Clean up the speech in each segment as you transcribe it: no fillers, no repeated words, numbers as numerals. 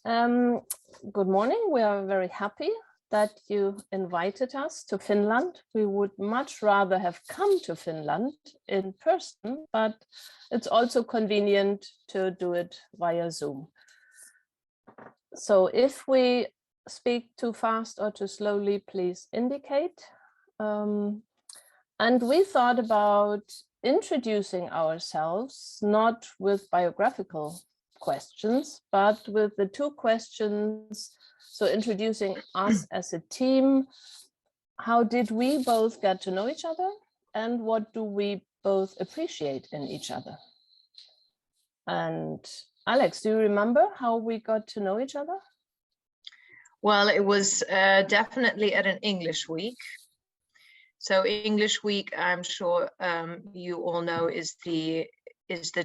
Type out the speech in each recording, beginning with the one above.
Um, Good morning. We are very happy that you invited us to Finland. We would much rather have come to Finland in person, but it's also convenient to do it via Zoom. So if we speak too fast or too slowly, please indicate. And we thought about introducing ourselves, not with biographical questions, but with the two questions. So introducing us as a team, how did we both get to know each other, and what do we both appreciate in each other? And Alex, do you remember how we got to know each other? Well, it was definitely at an English week. So English week, I'm sure you all know, is the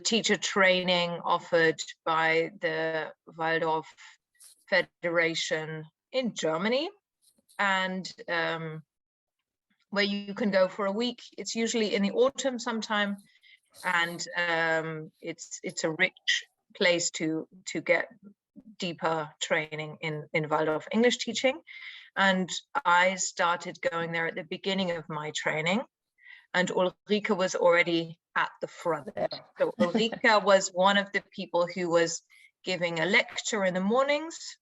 teacher training offered by the Waldorf Federation in Germany, and where you can go for a week. It's usually in the autumn sometime, and it's a rich place to get deeper training in Waldorf English teaching. And I started going there at the beginning of my training, and Ulrike was already at the front. So Ulrike was one of the people who was giving a lecture in the mornings,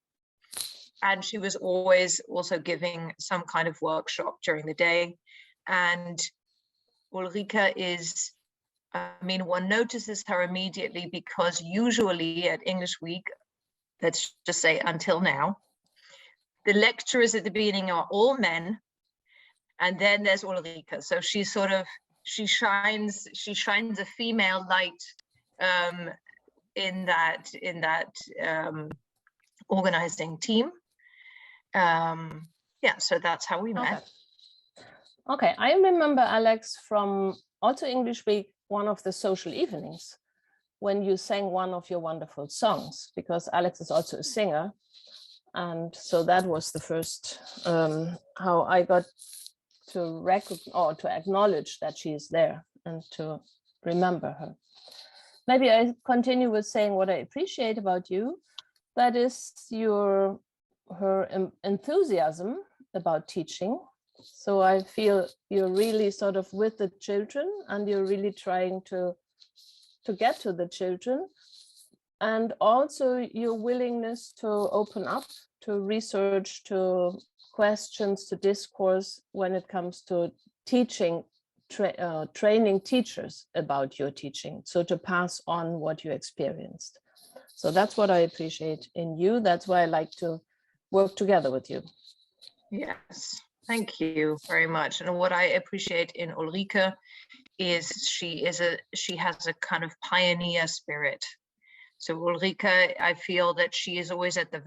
and she was always also giving some kind of workshop during the day. And Ulrike is, I mean, one notices her immediately, because usually at English week, let's just say until now, the lecturers at the beginning are all men, and then there's Ulrike. So she shines a female light in that organizing team. Yeah, so that's how we met. Okay, I remember Alex from also English week, one of the social evenings, when you sang one of your wonderful songs, because Alex is also a singer. And so that was the first how I got to recognize or to acknowledge that she is there and to remember her. Maybe I continue with saying what I appreciate about you. That is her enthusiasm about teaching. So I feel you're really sort of with the children, and you're really trying to get to the children. And also your willingness to open up to research, to questions, to discourse when it comes to teaching, training teachers about your teaching. So to pass on what you experienced. So that's what I appreciate in you. That's why I like to work together with you. Yes, thank you very much. And what I appreciate in Ulrike is she has a kind of pioneer spirit. So Ulrike, I feel that she is always at the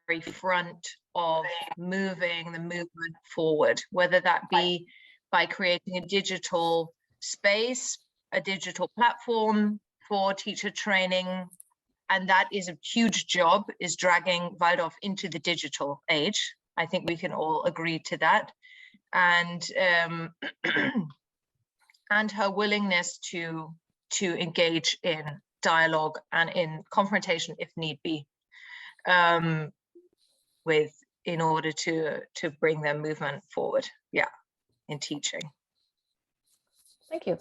very front of moving the movement forward, whether that be by creating a digital space, a digital platform for teacher training. And that is a huge job, is dragging Waldorf into the digital age. I think we can all agree to that. And and her willingness to engage in dialogue and in confrontation if need be, in order to bring their movement forward, yeah, in teaching. Thank you.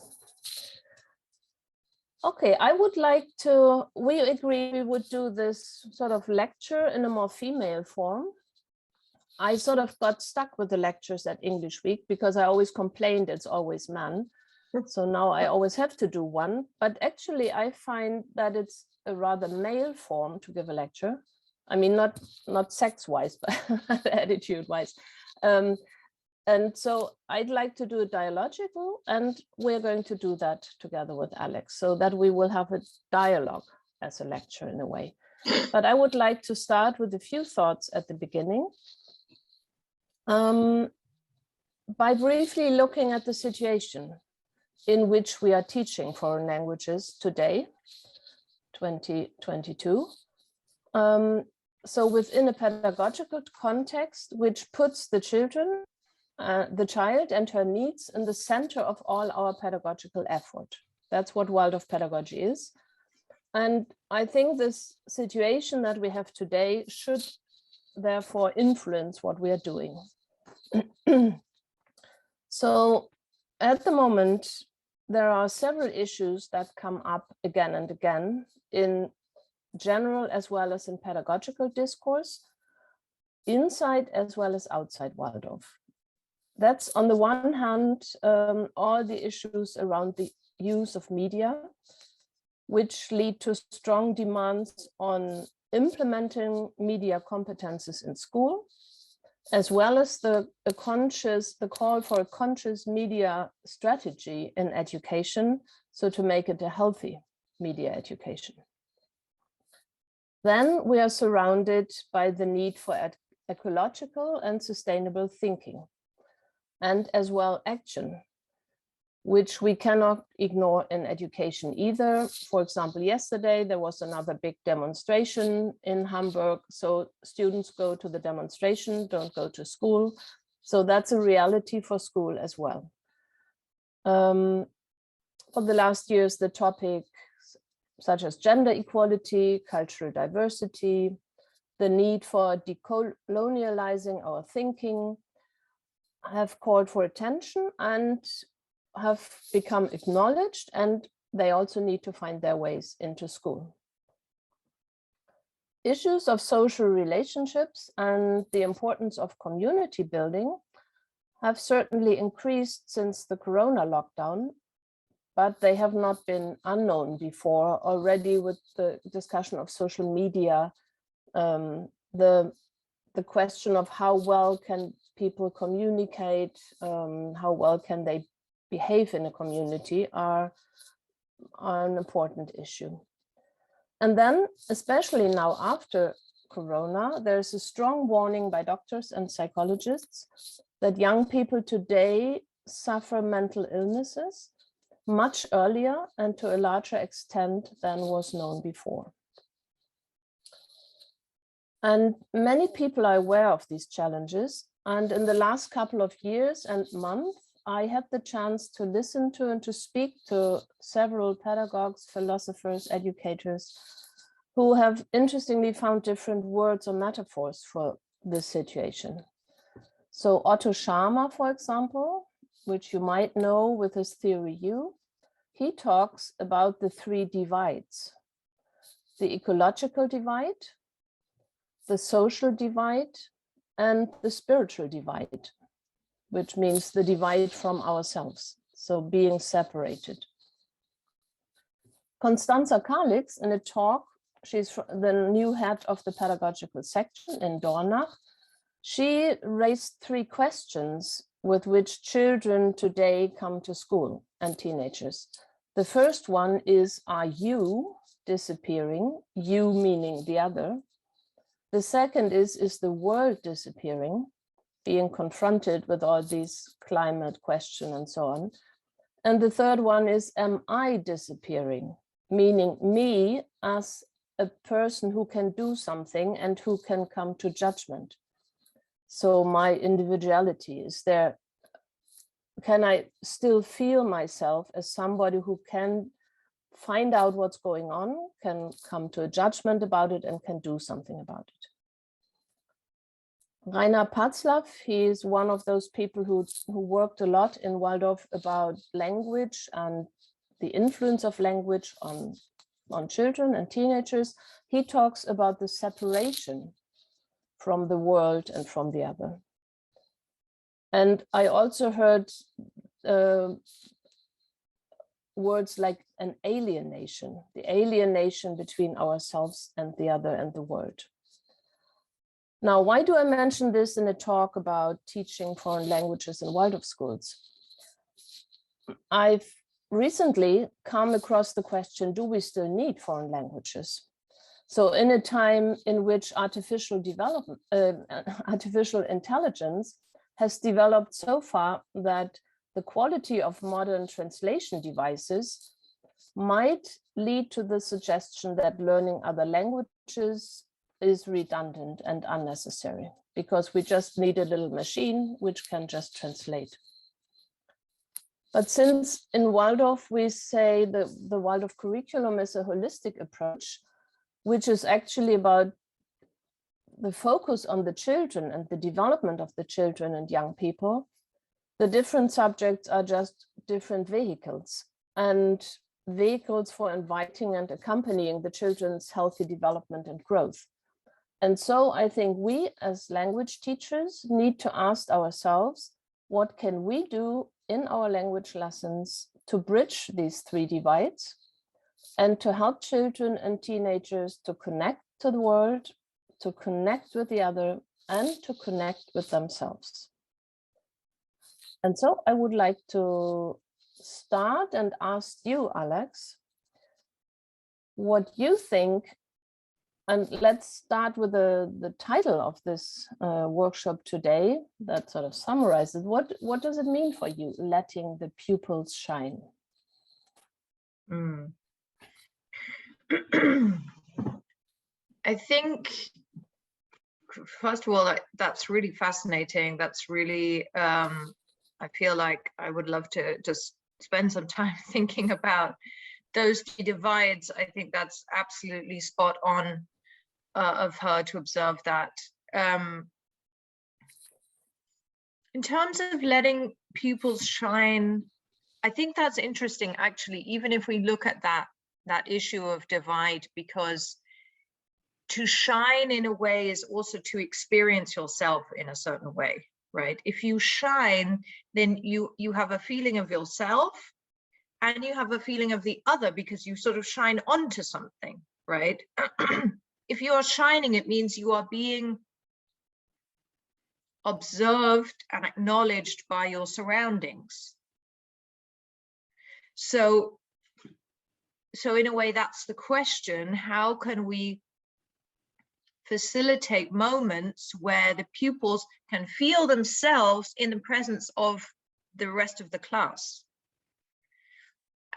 Okay, I would like to, we agree we would do this sort of lecture in a more female form. I sort of got stuck with the lectures at English week because I always complained it's always men. So now I always have to do one, but actually I find that it's a rather male form to give a lecture. I mean, not sex-wise, but attitude-wise. And so I'd like to do it dialogical, and we're going to do that together with Alex, so that we will have a dialogue as a lecture in a way. But I would like to start with a few thoughts at the beginning. By briefly looking at the situation in which we are teaching foreign languages today, 2022. So within a pedagogical context, which puts the children, the child and her needs in the center of all our pedagogical effort. That's what Waldorf pedagogy is. And I think this situation that we have today should therefore influence what we are doing. So at the moment, there are several issues that come up again and again in general as well as in pedagogical discourse, inside as well as outside Waldorf. That's on the one hand, all the issues around the use of media, which lead to strong demands on implementing media competences in school, as well as the call for a conscious media strategy in education, so to make it a healthy media education. Then we are surrounded by the need for ecological and sustainable thinking, and as well action, which we cannot ignore in education either. For example, yesterday there was another big demonstration in Hamburg. So students go to the demonstration, don't go to school. So that's a reality for school as well. For the last years, the topics such as gender equality, cultural diversity, the need for decolonializing our thinking have called for attention and have become acknowledged, and they also need to find their ways into school. Issues of social relationships and the importance of community building have certainly increased since the Corona lockdown, but they have not been unknown before. Already with the discussion of social media, the question of how well can people communicate, how well can they behave in a community are an important issue. And then, especially now after Corona, there's a strong warning by doctors and psychologists that young people today suffer mental illnesses much earlier and to a larger extent than was known before. And many people are aware of these challenges. And in the last couple of years and months, I had the chance to listen to and to speak to several pedagogues, philosophers, educators, who have interestingly found different words or metaphors for this situation. So Otto Scharmer, for example, which you might know with his theory U, he talks about the three divides: the ecological divide, the social divide, and the spiritual divide, which means the divide from ourselves, so being separated. Constanza Kalix, in a talk, she's the new head of the pedagogical section in Dornach, she raised three questions with which children today come to school and teenagers. The first one is, are you disappearing? You meaning the other. The second is the world disappearing? Being confronted with all these climate questions and so on. And the third one is, am I disappearing? Meaning me as a person who can do something and who can come to judgment. So my individuality is there. Can I still feel myself as somebody who can find out what's going on, can come to a judgment about it, and can do something about it? Rainer Patzlaff, he is one of those people who worked a lot in Waldorf about language and the influence of language on children and teenagers. He talks about the separation from the world and from the other. And I also heard words like an alienation, the alienation between ourselves and the other and the world. Now, why do I mention this in a talk about teaching foreign languages in Waldorf schools? I've recently come across the question, do we still need foreign languages? So in a time in which artificial intelligence has developed so far that the quality of modern translation devices might lead to the suggestion that learning other languages is redundant and unnecessary, because we just need a little machine which can just translate. But since in Waldorf we say the Waldorf curriculum is a holistic approach, which is actually about the focus on the children and the development of the children and young people, the different subjects are just different vehicles, and vehicles for inviting and accompanying the children's healthy development and growth. And so I think we as language teachers need to ask ourselves, what can we do in our language lessons to bridge these three divides and to help children and teenagers to connect to the world, to connect with the other, and to connect with themselves. And so I would like to start and ask you, Alex, what you think, and let's start with the title of this workshop today that sort of summarizes what does it mean for you, letting the pupils shine? I think, first of all, that's really fascinating. That's really, I feel like I would love to just spend some time thinking about those key divides. I think that's absolutely spot on of her to observe that. In terms of letting pupils shine, I think that's interesting, actually, even if we look at that issue of divide, because to shine in a way is also to experience yourself in a certain way, right? If you shine, then you have a feeling of yourself and you have a feeling of the other, because you sort of shine onto something, right? If you are shining, it means you are being observed and acknowledged by your surroundings. So in a way, that's the question: how can we facilitate moments where the pupils can feel themselves in the presence of the rest of the class?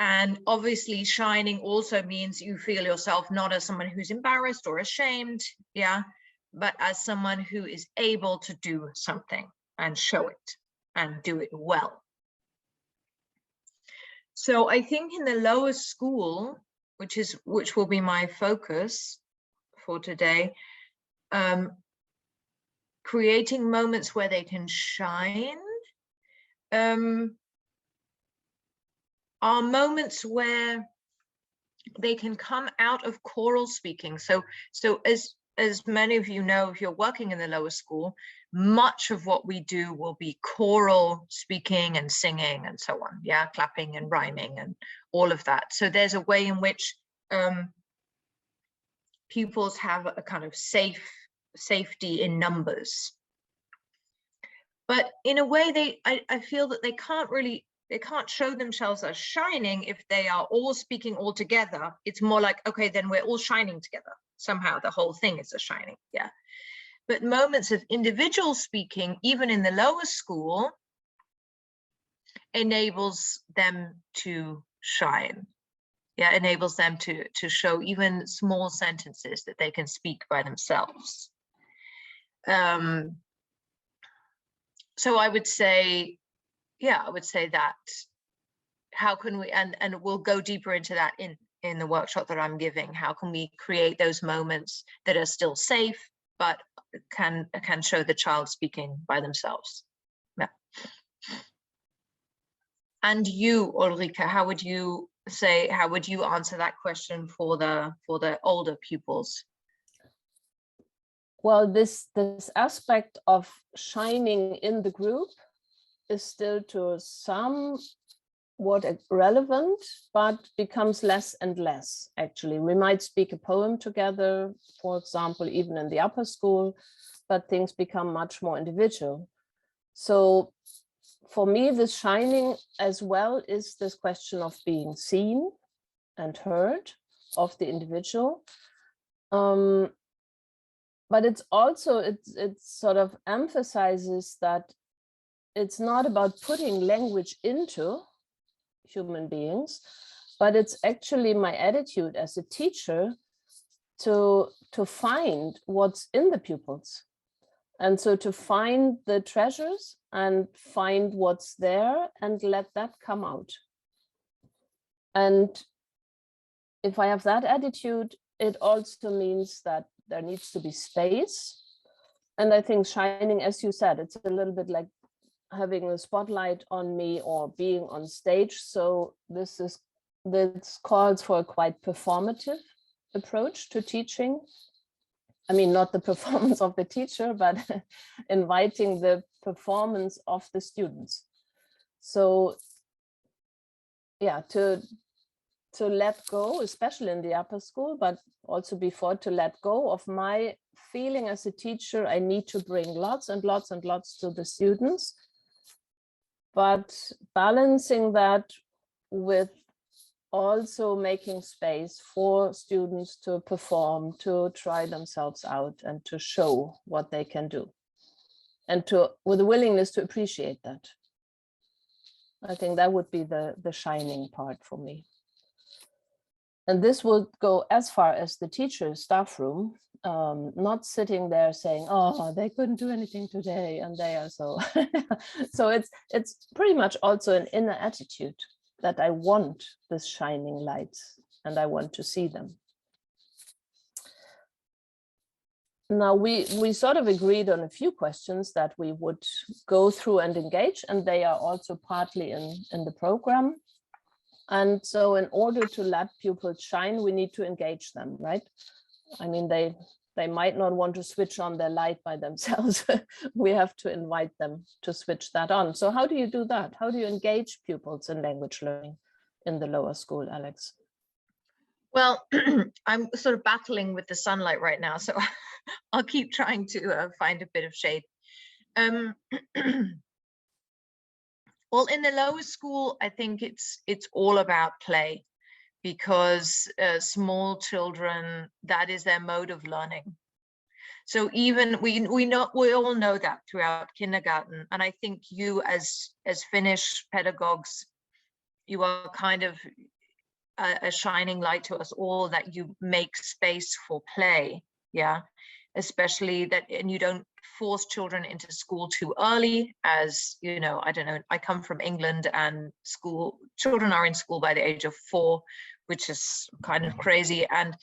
And obviously shining also means you feel yourself not as someone who's embarrassed or ashamed, yeah, but as someone who is able to do something and show it and do it well. So I think in the lower school, which will be my focus for today, creating moments where they can shine are moments where they can come out of choral speaking. So as many of you know, if you're working in the lower school, much of what we do will be choral speaking and singing and so on, yeah, clapping and rhyming and all of that. So there's a way in which pupils have a kind of safety in numbers. But in a way, I feel that they can't show themselves as shining if they are all speaking all together. It's more like, okay, then we're all shining together. Somehow the whole thing is a shining, yeah. But moments of individual speaking, even in the lower school, enables them to shine. Yeah, enables them to show even small sentences that they can speak by themselves. So I would say, yeah, I would say that. How can we, and we'll go deeper into that in the workshop that I'm giving. How can we create those moments that are still safe, but can show the child speaking by themselves? Yeah. And you, Ulrike, how would you answer that question for the older pupils? Well, this aspect of shining in the group is still to somewhat relevant, but becomes less and less, actually. We might speak a poem together, for example, even in the upper school, but things become much more individual. So for me, this shining as well is this question of being seen and heard of the individual. But it's also, it sort of emphasizes that it's not about putting language into human beings, but it's actually my attitude as a teacher to find what's in the pupils And so to find the treasures and find what's there and let that come out. And if I have that attitude, it also means that there needs to be space. And I think shining, as you said, it's a little bit like having a spotlight on me or being on stage. So this calls for a quite performative approach to teaching. I mean, not the performance of the teacher, but inviting the performance of the students. So yeah, to let go, especially in the upper school, but also before, to let go of my feeling as a teacher. I need to bring lots and lots and lots to the students, but balancing that with also making space for students to perform, to try themselves out and to show what they can do, and with a willingness to appreciate that. I think that would be the shining part for me. And this would go as far as the teacher's staff room, not sitting there saying, oh, they couldn't do anything today and they are so. So it's pretty much also an inner attitude that I want this shining light and I want to see them. Now we sort of agreed on a few questions that we would go through and engage, and they are also partly in the program. And so in order to let pupils shine, we need to engage them, right? I mean, they might not want to switch on their light by themselves. We have to invite them to switch that on. So how do you do that? How do you engage pupils in language learning in the lower school, Alex? Well, I'm sort of battling with the sunlight right now, so I'll keep trying to find a bit of shade. Well, in the lower school, I think it's all about play, because small children, that is their mode of learning. So even we all know that throughout kindergarten, and I think you as Finnish pedagogues, you are kind of a shining light to us all, that you make space for play, yeah, especially that, and you don't force children into school too early. As you know, I don't know, I come from England, and children are in school by the age of 4, which is kind of crazy. And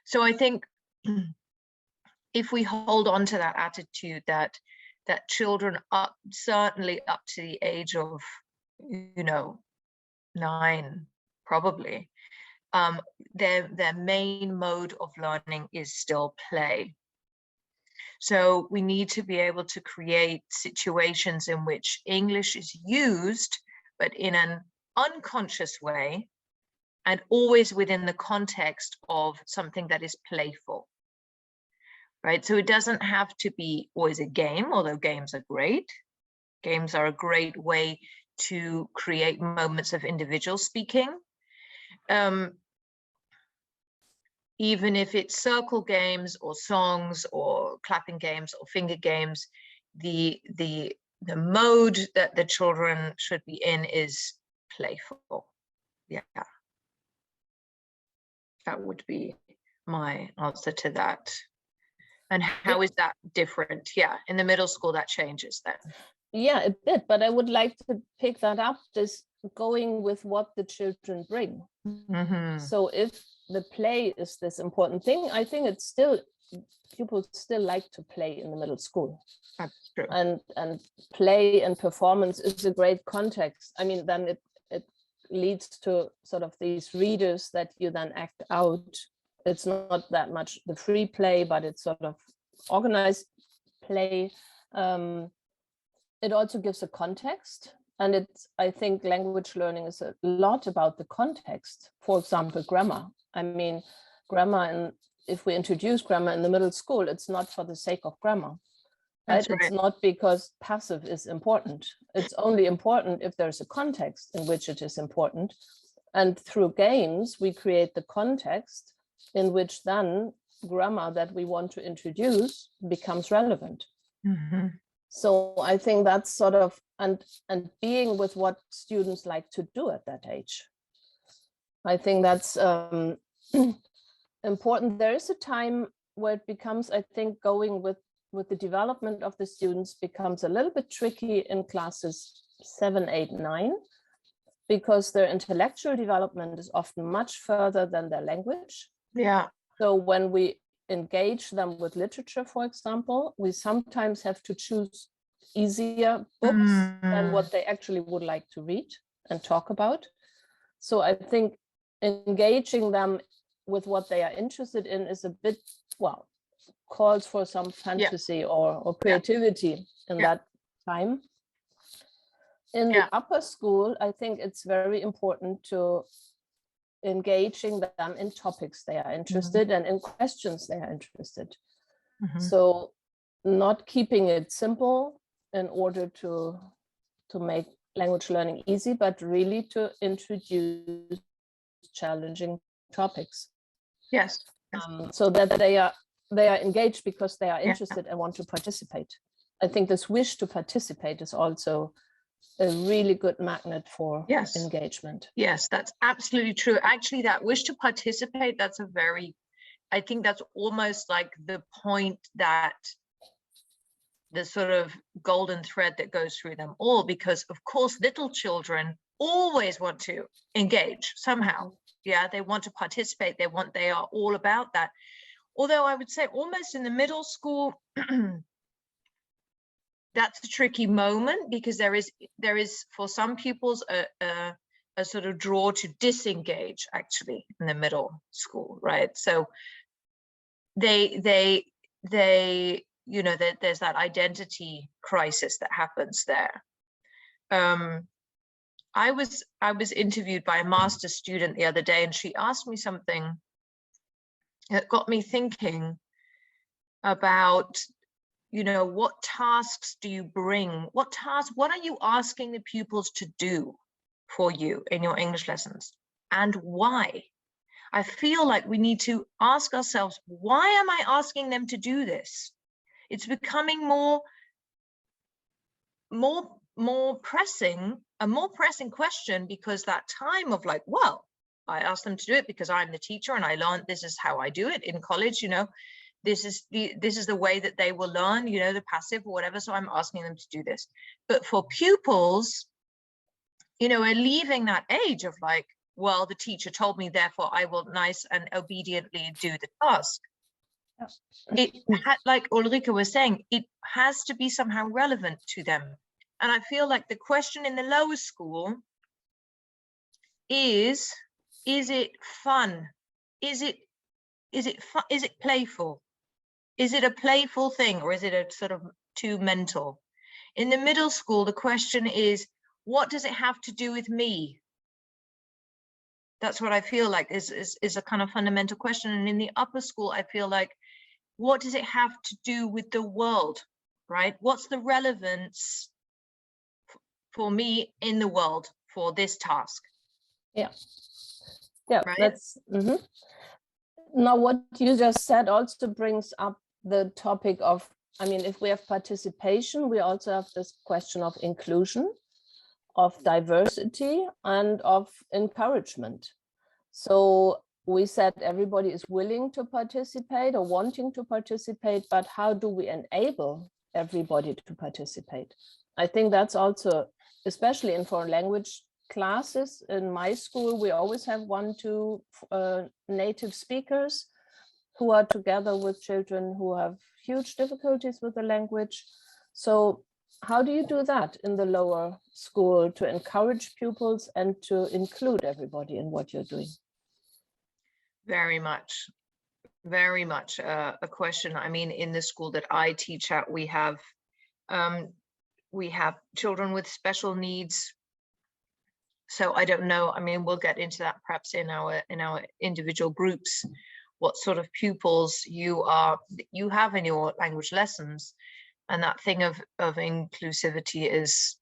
so I think if we hold on to that attitude that children certainly up to the age of 9 probably, their main mode of learning is still play. So we need to be able to create situations in which English is used, but in an unconscious way, and always within the context of something that is playful, right? So it doesn't have to be always a game, although games are great. Games are a great way to create moments of individual speaking. Even if it's circle games or songs or clapping games or finger games, the mode that the children should be in is playful. Yeah, that would be my answer to that. And how is that different? Yeah, in the middle school that changes then. Yeah, a bit, but I would like to pick that up, this going with what the children bring. Mm-hmm. So if the play is this important thing, I think it's still, pupils still like to play in the middle school. That's true. And play and performance is a great context. I mean, then it leads to sort of these readers that you then act out. It's not that much the free play, but it's sort of organized play. It also gives a context. And I think language learning is a lot about the context. For example, grammar. I mean, grammar, and if we introduce grammar in the middle school, it's not for the sake of grammar. Right? It's not because passive is important. It's only important if there's a context in which it is important. And through games, we create the context in which then grammar that we want to introduce becomes relevant. Mm-hmm. So I think that's sort of, and being with what students like to do at that age. I think that's important. There is a time where it becomes, I think, going with with the development of the students becomes a little bit tricky in classes 7, 8, 9, because their intellectual development is often much further than their language. Yeah. So when we engage them with literature, for example, we sometimes have to choose easier books than what they actually would like to read and talk about. So I think engaging them with what they are interested in is a bit, well, calls for some fantasy or creativity in that time. In the upper school, I think it's very important to engaging them in topics they are interested and in questions they are interested. So not keeping it simple in order to make language learning easy, but really to introduce challenging topics. Yes. So that they are engaged because they are interested and want to participate. I think this wish to participate is also a really good magnet for engagement. Yes, that's absolutely true. Actually, that wish to participate, that's a very, I think that's almost like the point, that the sort of golden thread that goes through them all, because of course little children always want to engage somehow. Yeah, they want to participate, they are all about that. Although I would say almost in the middle school, that's a tricky moment, because there is for some pupils a sort of draw to disengage actually in the middle school, right? So they you know, there's that identity crisis that happens there. I was interviewed by a master's student the other day, and she asked me something that got me thinking about, you know, what tasks do you bring? What are you asking the pupils to do for you in your English lessons, and why? I feel like we need to ask ourselves, why am I asking them to do this? It's becoming more pressing, a more pressing question, because that time of like, well, I asked them to do it because I'm the teacher and I learned this is how I do it in college, you know, this is the way that they will learn, you know, the passive or whatever, so I'm asking them to do this. But for pupils, you know, we're leaving that age of like, well, the teacher told me, therefore I will nice and obediently do the task. It had, like Ulrike was saying, it has to be somehow relevant to them. And I feel like the question in the lower school is it fun? Is it fun? Is it playful? Is it a playful thing, or is it a sort of too mental? In the middle school, the question is, what does it have to do with me? That's what I feel like is a kind of fundamental question. And in the upper school, I feel like, what does it have to do with the world, right? What's the relevance for me in the world for this task? Yeah, right? That's Now what you just said also brings up the topic of, I mean, if we have participation, we also have this question of inclusion, of diversity, and of encouragement. So we said everybody is willing to participate or wanting to participate, but how do we enable everybody to participate? I think that's also, especially in foreign language classes in my school, we always have 1, 2 native speakers who are together with children who have huge difficulties with the language. So how do you do that in the lower school to encourage pupils and to include everybody in what you're doing? Very much a question. I mean, in the school that I teach at, we have children with special needs. So I don't know, I mean, we'll get into that perhaps in our individual groups, what sort of pupils you have in your language lessons. And that thing of inclusivity is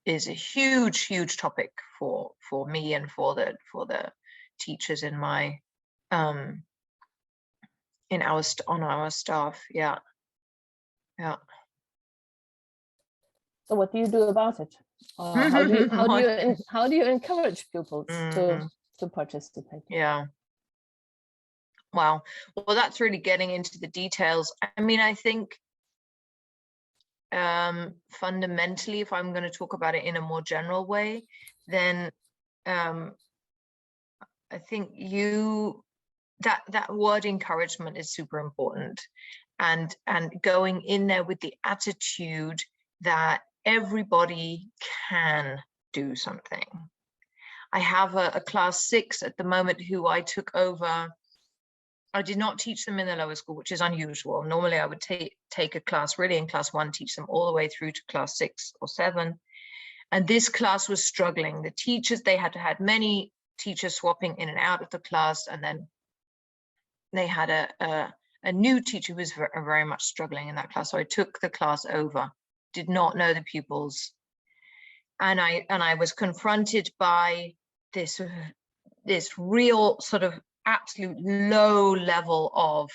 a huge topic for me and for the teachers in my on our staff. Yeah. So what do you do about it? How do you encourage pupils to participate? Yeah. Wow. Well, that's really getting into the details. I mean, I think fundamentally, if I'm going to talk about it in a more general way, then I think that word encouragement is super important, and going in there with the attitude that everybody can do something. I have a class 6 at the moment who I took over. I did not teach them in the lower school, which is unusual. Normally I would take a class really in class 1, teach them all the way through to class 6 or 7. And this class was struggling. The teachers, they had many teachers swapping in and out of the class. And then they had a new teacher who was very much struggling in that class. So I took the class over, did not know the pupils. And I was confronted by this real sort of absolute low level of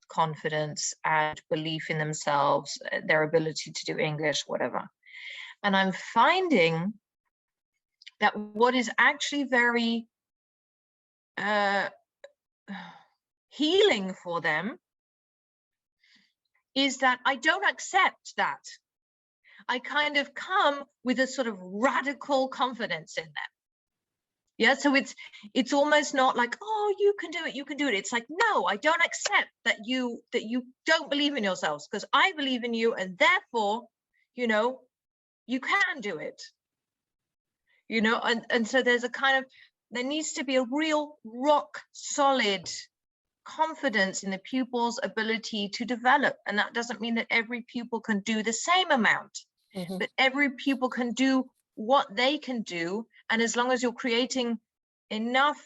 confidence and belief in themselves, their ability to do English, whatever. And I'm finding that what is actually very healing for them is that I don't accept that. I kind of come with a sort of radical confidence in them. Yeah, so it's almost not like, oh, you can do it, you can do it. It's like, no, I don't accept that you don't believe in yourselves, because I believe in you, and therefore, you know, you can do it. You know, and so there's a kind of, there needs to be a real rock solid confidence in the pupil's ability to develop. And that doesn't mean that every pupil can do the same amount, but every pupil can do what they can do. And as long as you're creating enough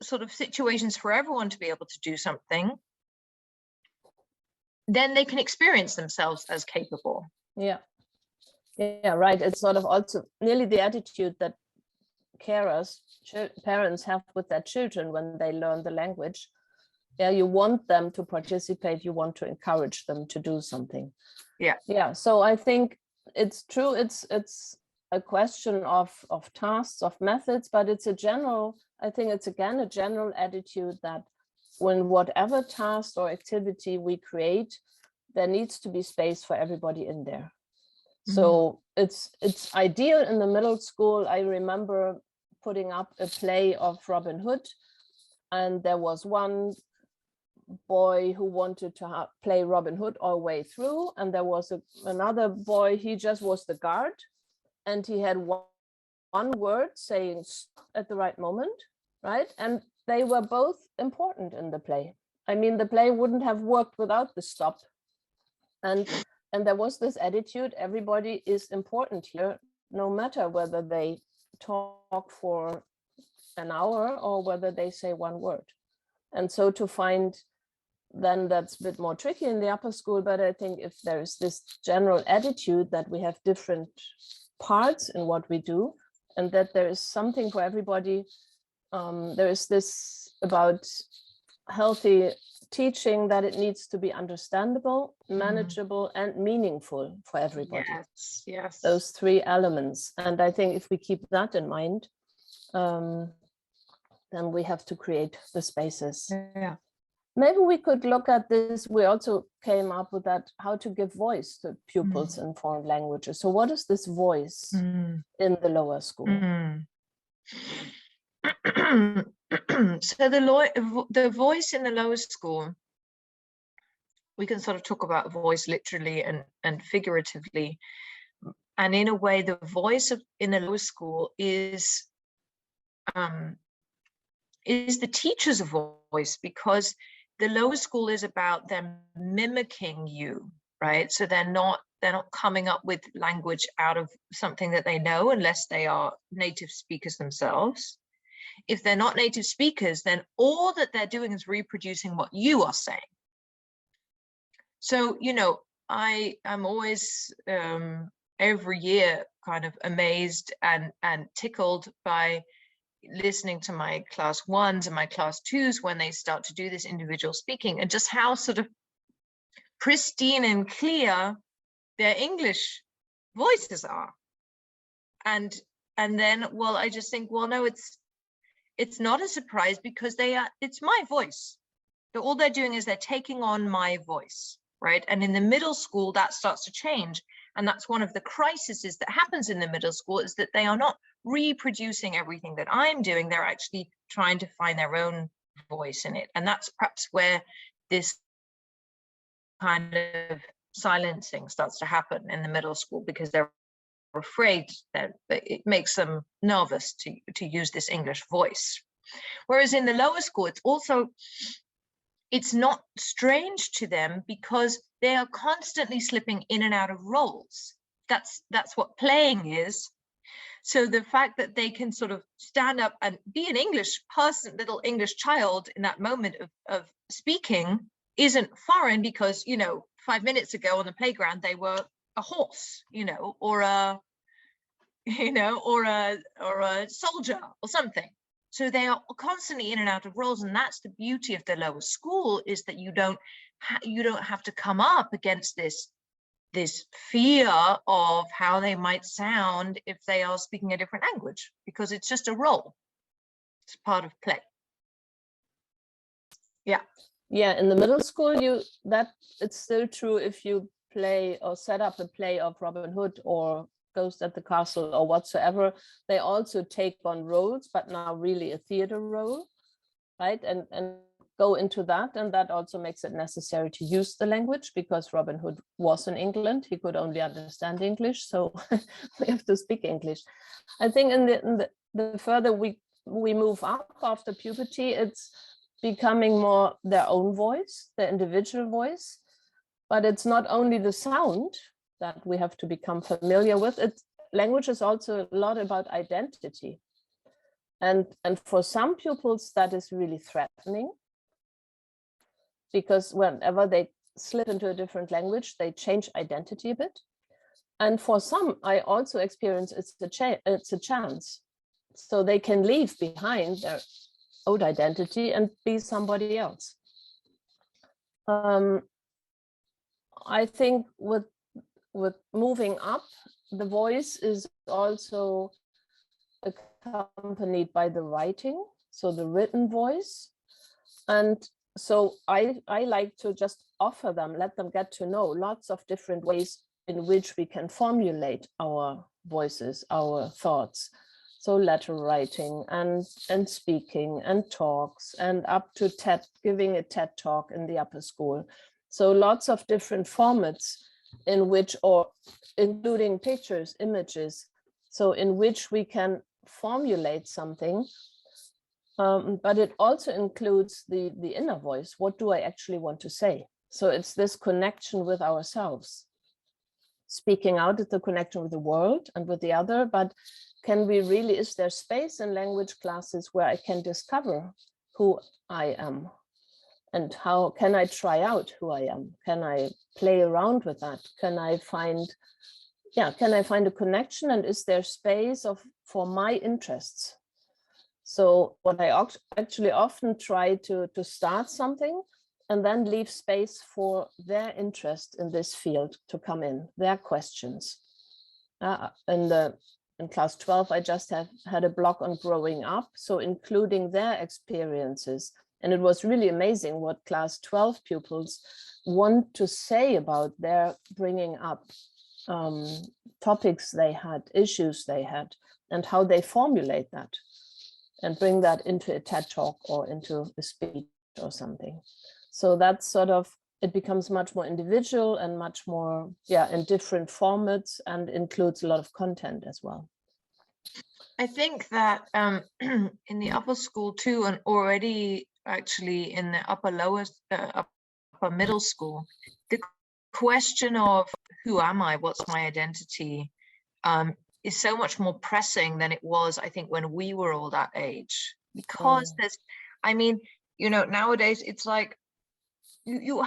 sort of situations for everyone to be able to do something, then they can experience themselves as capable. Yeah, right. It's sort of also nearly the attitude that carers, parents have with their children when they learn the language. Yeah, you want them to participate, you want to encourage them to do something. Yeah, so I think it's true, it's a question of tasks, of methods, but it's a general, I think it's again a general attitude that when whatever task or activity we create, there needs to be space for everybody in there. So it's ideal in the middle school. I remember putting up a play of Robin Hood, and there was one boy who wanted to play Robin Hood all the way through, and there was another boy, he just was the guard, and he had one word saying stop at the right moment, right? And they were both important in the play. I mean, the play wouldn't have worked without the stop. And there was this attitude, everybody is important here, no matter whether they talk for an hour or whether they say one word. And so to find, then that's a bit more tricky in the upper school, but I think if there is this general attitude that we have different parts in what we do, and that there is something for everybody, there is this about healthy teaching, that it needs to be understandable, manageable, and meaningful for everybody. Yes. Those 3 elements. And I think if we keep that in mind, then we have to create the spaces. Yeah. Maybe we could look at this. We also came up with that, how to give voice to pupils in foreign languages. So what is this voice in the lower school? So the voice in the lower school, we can sort of talk about voice literally and figuratively. And in a way, the voice in the lower school is the teacher's voice, because the lower school is about them mimicking you, right? So they're not coming up with language out of something that they know, unless they are native speakers themselves. If they're not native speakers, then all that they're doing is reproducing what you are saying. So, you know, I'm always every year kind of amazed and tickled by listening to my class 1s and my class 2s when they start to do this individual speaking, and just how sort of pristine and clear their English voices are. And then, well, I just think, well, no, it's not a surprise, because it's my voice. So all they're doing is they're taking on my voice, right? And in the middle school, that starts to change. And that's one of the crises that happens in the middle school, is that they are not reproducing everything that I'm doing. They're actually trying to find their own voice in it. And that's perhaps where this kind of silencing starts to happen in the middle school, because they're afraid that it makes them nervous to use this English voice. Whereas in the lower school, it's not strange to them, because they are constantly slipping in and out of roles. That's what playing is. So the fact that they can sort of stand up and be an English person, little English child in that moment of speaking, isn't foreign, because, 5 minutes ago on the playground, they were a horse, or a soldier or something. So they are constantly in and out of roles, and that's the beauty of the lower school, is that you don't have to come up against this fear of how they might sound if they are speaking a different language, because it's just a role. It's part of play. Yeah. Yeah, in the middle school, it's still true if you play or set up a play of Robin Hood or Ghost at the Castle or whatsoever. They also take on roles, but now really a theater role, right? And go into that, and that also makes it necessary to use the language, because Robin Hood was in England. He could only understand English, so we have to speak English. I think in the further we move up after puberty, it's becoming more their own voice, their individual voice. But it's not only the sound that we have to become familiar with. Language is also a lot about identity. And for some pupils, that is really threatening, because whenever they slip into a different language, they change identity a bit. And for some, I also experience it's a chance. So they can leave behind their old identity and be somebody else. I think with moving up, the voice is also accompanied by the writing, so the written voice. And so I like to just offer them, let them get to know lots of different ways in which we can formulate our voices, our thoughts. So letter writing and speaking and talks, and up to giving a TED talk in the upper school. So lots of different formats in which, or including pictures, images, so in which we can formulate something. But it also includes the inner voice. What do I actually want to say? So it's this connection with ourselves. Speaking out is the connection with the world and with the other, but is there space in language classes where I can discover who I am? And how can I try out who I am? Can I play around with that? Can I find a connection? And is there space for my interests? So what I actually often try to start something and then leave space for their interest in this field to come in, their questions. In class 12, I just had a block on growing up, so including their experiences. And it was really amazing what class 12 pupils want to say about their bringing up, topics they had, issues they had, and how they formulate that and bring that into a TED talk or into a speech or something. So that's sort of, it becomes much more individual and much more, in different formats, and includes a lot of content as well. I think that in the upper school too, and already actually in the upper middle school, the question of who am I, what's my identity, is so much more pressing than it was, I think, when we were all that age. Because nowadays it's like you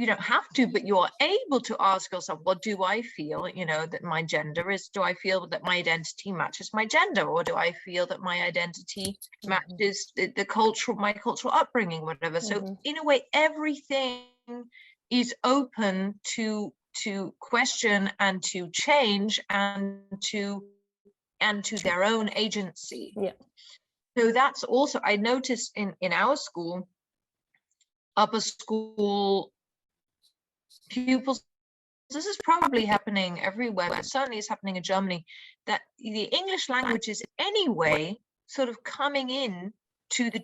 don't have to, but you are able to ask yourself, what do I feel, that my gender is? Do I feel that my identity matches my gender, or do I feel that my identity matches my cultural upbringing, whatever? So in a way, everything is open to question and to change and to their own agency. Yeah. So that's also, I noticed in our school, upper school pupils this is probably happening everywhere, but certainly it's happening in Germany, that the English language is anyway sort of coming in to the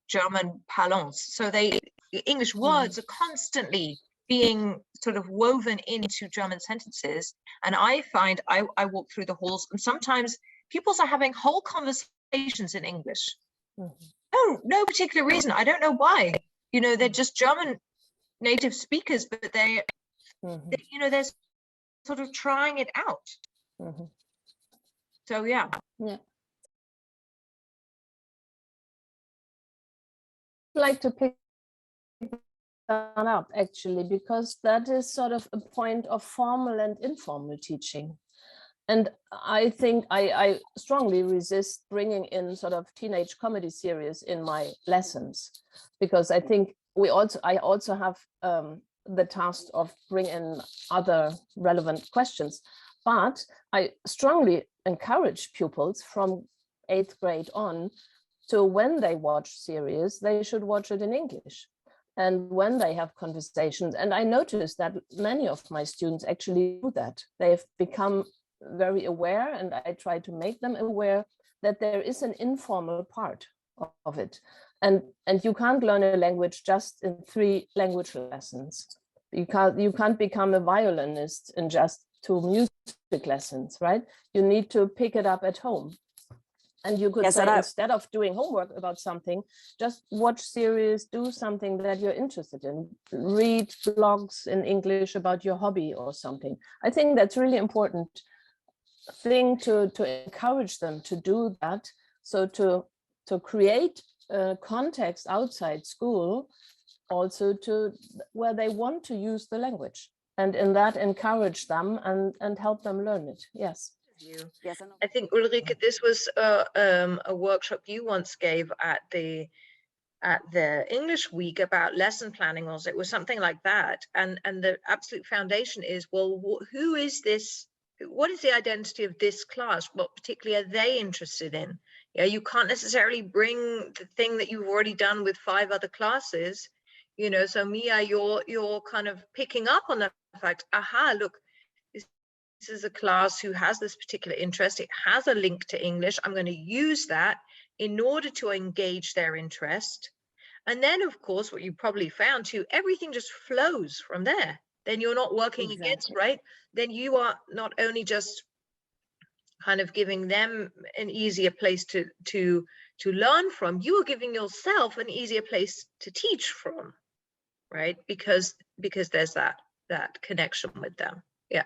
German parlance. So English words are constantly being sort of woven into German sentences. And I find I walk through the halls and sometimes pupils are having whole conversations in English. Oh, no particular reason. I don't know why. You know, they're just German native speakers, but they you know, they're sort of trying it out. So yeah. Like to pick that up actually, because that is sort of a point of formal and informal teaching. And I think I strongly resist bringing in sort of teenage comedy series in my lessons, because I think I also have the task of bringing in other relevant questions. But I strongly encourage pupils from 8th grade on to, when they watch series, they should watch it in English. And when they have conversations, and I noticed that many of my students actually do that. They've become very aware, and I try to make them aware that there is an informal part of it. And you can't learn a language just in 3 language lessons. You can't become a violinist in just 2 music lessons, right? You need to pick it up at home. And you could say, instead of doing homework about something, just watch series, do something that you're interested in, read blogs in English about your hobby or something. I think that's really important thing to encourage them to do that. So to create a context outside school, also to where they want to use the language, and in that encourage them and help them learn it. Yes. Yes, I think, Ulrike, this was a workshop you once gave at the English week about lesson planning. Also, it was something like that, and the absolute foundation is, well, who is this? What is the identity of this class? What particularly are they interested in? Yeah, you can't necessarily bring the thing that you've already done with 5 other classes. You know, so Mia, you're kind of picking up on the fact, aha, look, this is a class who has this particular interest. It has a link to English. I'm going to use that in order to engage their interest. And then, of course, what you probably found too, everything just flows from there. Then you're not working against, right? Then you are not only just kind of giving them an easier place to learn from, you are giving yourself an easier place to teach from, right? Because there's that connection with them. Yeah.